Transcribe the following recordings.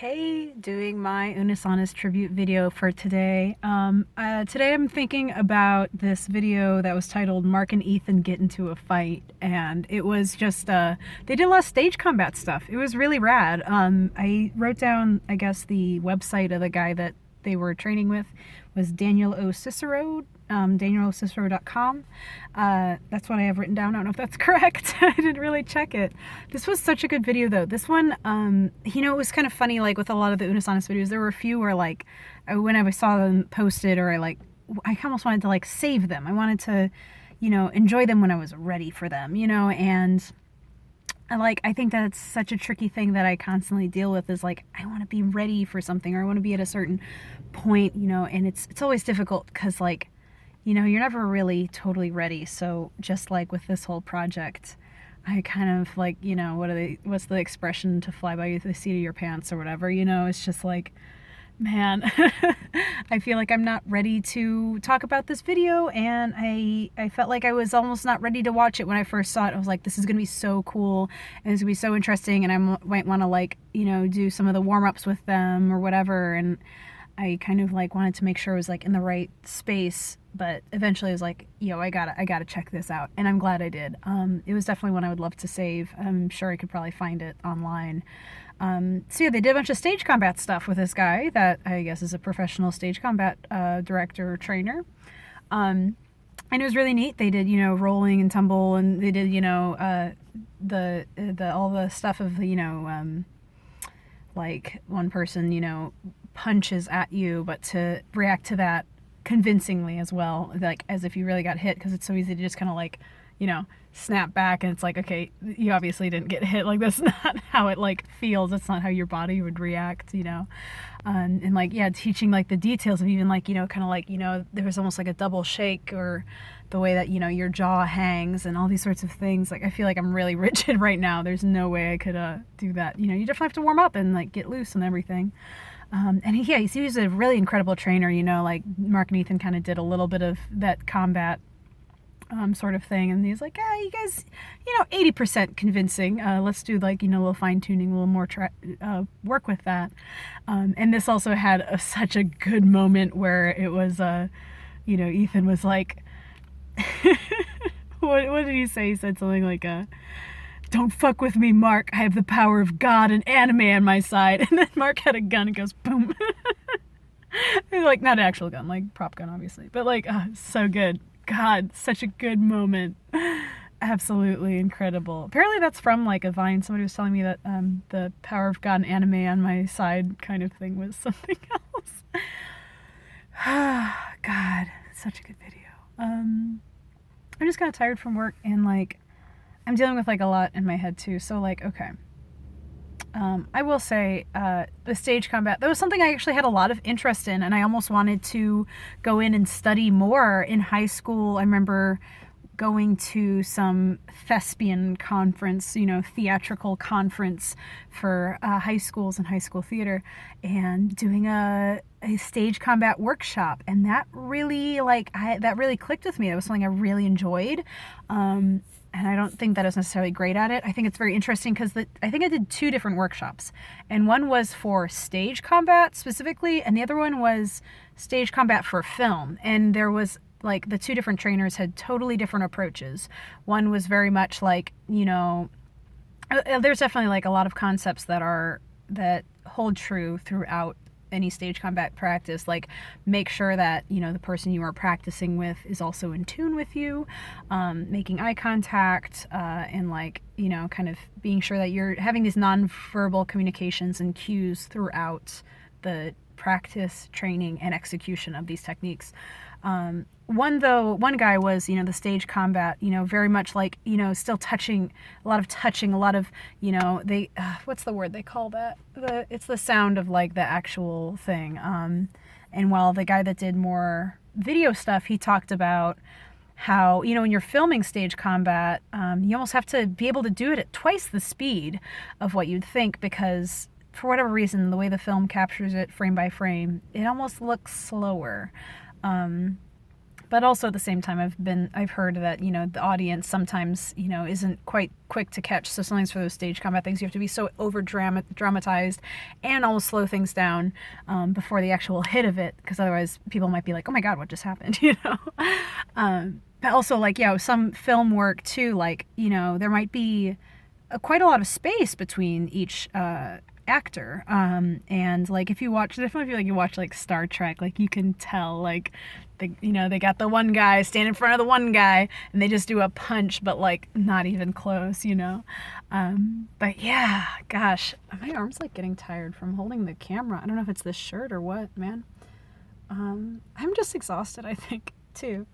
Hey, doing my Unisonis tribute video for today. Today I'm thinking about this video that was titled Mark and Ethan Get Into a Fight, and it was just, they did a lot of stage combat stuff. It was really rad. I wrote down, I guess, the website of the guy that they were training with was Daniel O. Cicero, danielocicero.com. That's what I have written down. I don't know if that's correct. I didn't really check it. This was such a good video though. This one, it was kind of funny, like with a lot of the Unisonis videos, there were a few where like, when I saw them posted or I almost wanted to like save them. I wanted to, enjoy them when I was ready for them, and I think that's such a tricky thing that I constantly deal with is like, I want to be ready for something or I want to be at a certain point, and it's always difficult because you're never really totally ready. So just like with this whole project, I kind of what's the expression, to fly by the seat of your pants or whatever, it's just like, man, I feel like I'm not ready to talk about this video, and I felt like I was almost not ready to watch it when I first saw it. I was like, this is going to be so cool, and it's going to be so interesting, and I might want to do some of the warm-ups with them or whatever, and I kind of wanted to make sure I was in the right space, but eventually I was like, I gotta check this out, and I'm glad I did. It was definitely one I would love to save. I'm sure I could probably find it online. So yeah, they did a bunch of stage combat stuff with this guy that I guess is a professional stage combat director trainer. And it was really neat. They did, rolling and tumble, and they did, all the stuff of, like one person, punches at you, but to react to that convincingly as well, as if you really got hit, because it's so easy to just kind of snap back, and it's like, okay, you obviously didn't get hit. That's not how it feels. That's not how your body would react, and teaching the details of even there was almost like a double shake, or the way that your jaw hangs and all these sorts of things. I feel like I'm really rigid right now. There's no way I could do that. You definitely have to warm up and get loose and everything. And he was a really incredible trainer. Mark and Ethan kind of did a little bit of that combat sort of thing, and he's like, you guys, 80% convincing, let's do a little fine-tuning, a little more work with that. And this also had such a good moment where it was Ethan was like, what did he say? He said something like, don't fuck with me, Mark, I have the power of God and anime on my side. And then Mark had a gun and goes boom. Not an actual gun, prop gun obviously, but so good. God, such a good moment. Absolutely incredible. Apparently that's from a Vine. Somebody was telling me that the power of God and anime on my side kind of thing was something else. God, such a good video. I'm just kind of tired from work, and I'm dealing with a lot in my head too. So okay. I will say, the stage combat, that was something I actually had a lot of interest in, and I almost wanted to go in and study more in high school. I remember going to some thespian conference, theatrical conference for high schools and high school theater, and doing a stage combat workshop, and that really that really clicked with me. That was something I really enjoyed. And I don't think that I was necessarily great at it. I think it's very interesting because I think I did 2 different workshops. And one was for stage combat specifically, and the other one was stage combat for film. And there was, the 2 different trainers had totally different approaches. One was very much there's definitely a lot of concepts that hold true throughout any stage combat practice, make sure that the person you are practicing with is also in tune with you, making eye contact, and kind of being sure that you're having these nonverbal communications and cues throughout the practice, training, and execution of these techniques. One guy was, the stage combat, very much still touching, a lot of, they, what's the word they call that? It's the sound of the actual thing. And while the guy that did more video stuff, he talked about how, when you're filming stage combat, you almost have to be able to do it at twice the speed of what you'd think, because for whatever reason, the way the film captures it frame by frame, it almost looks slower. But also at the same time, I've heard that, you know, the audience sometimes, you know, isn't quite quick to catch. So sometimes for those stage combat things, you have to be so dramatized and almost slow things down before the actual hit of it, because otherwise people might be like, oh my God, what just happened? You know? But also, like, yeah, some film work too, like, you know, there might be quite a lot of space between each actor, and like if you watch, definitely feel like you watch like Star Trek, like you can tell, like, they got the one guy stand in front of the one guy and they just do a punch, but like not even close, you know. But yeah, gosh, my arm's like getting tired from holding the camera. I don't know if it's this shirt or what, man. I'm just exhausted, I think, too.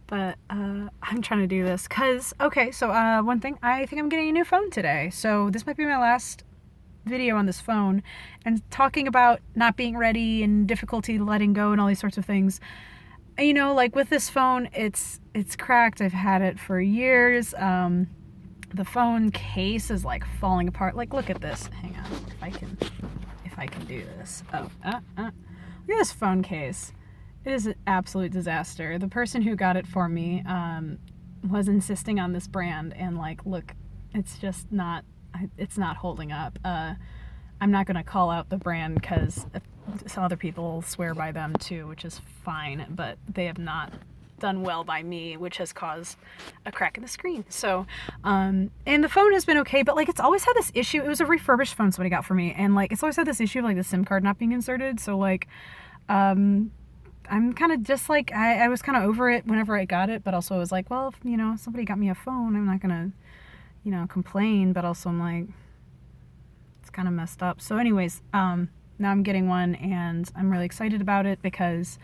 But I'm trying to do this because, okay, so one thing, I think I'm getting a new phone today, so this might be my last video on this phone, and talking about not being ready and difficulty letting go and all these sorts of things. You know, like with this phone, it's cracked. I've had it for years. The phone case is like falling apart. Like, look at this. Hang on, if I can do this. Oh, look at this phone case. It is an absolute disaster. The person who got it for me was insisting on this brand, and like, look, it's just not. It's not holding up. I'm not going to call out the brand because some other people swear by them too, which is fine, but they have not done well by me, which has caused a crack in the screen. So, and the phone has been okay, but like it's always had this issue. It was a refurbished phone somebody got for me, and like it's always had this issue of like the SIM card not being inserted. So like, I'm kind of just like, I was kind of over it whenever I got it, but also I was like, well, if, you know, somebody got me a phone, I'm not going to, you know, complain, but also I'm like, it's kind of messed up. So anyways, now I'm getting one and I'm really excited about it because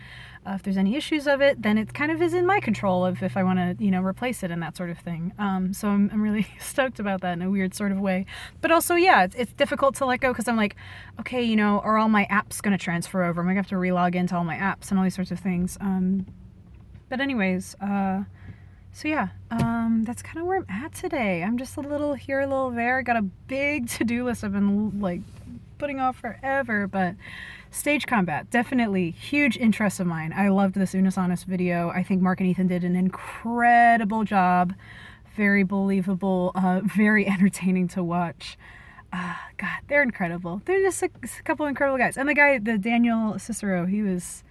if there's any issues of it, then it kind of is in my control of if I want to, you know, replace it and that sort of thing. So I'm really stoked about that in a weird sort of way. But also, yeah, it's difficult to let go because I'm like, okay, you know, are all my apps going to transfer over? I'm going to have to relog into all my apps and all these sorts of things. But anyways, so yeah, that's kind of where I'm at today. I'm just a little here, a little there. I got a big to-do list I've been like putting off forever, but Stage Combat, definitely huge interest of mine. I loved this Unisonus video. I think Mark and Ethan did an incredible job. Very believable, very entertaining to watch. God, they're incredible. They're just a couple incredible guys. And the guy, the Daniel Cicero, he was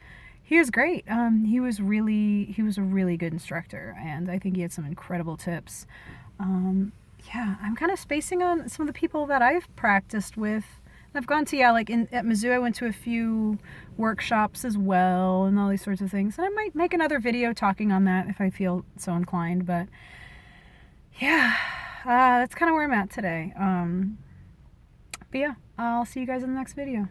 great. He was a really good instructor, and I think he had some incredible tips. Yeah, I'm kind of spacing on some of the people that I've practiced with. I've gone to, yeah, like at Mizzou, I went to a few workshops as well and all these sorts of things. And I might make another video talking on that if I feel so inclined. But yeah, that's kind of where I'm at today. But yeah, I'll see you guys in the next video.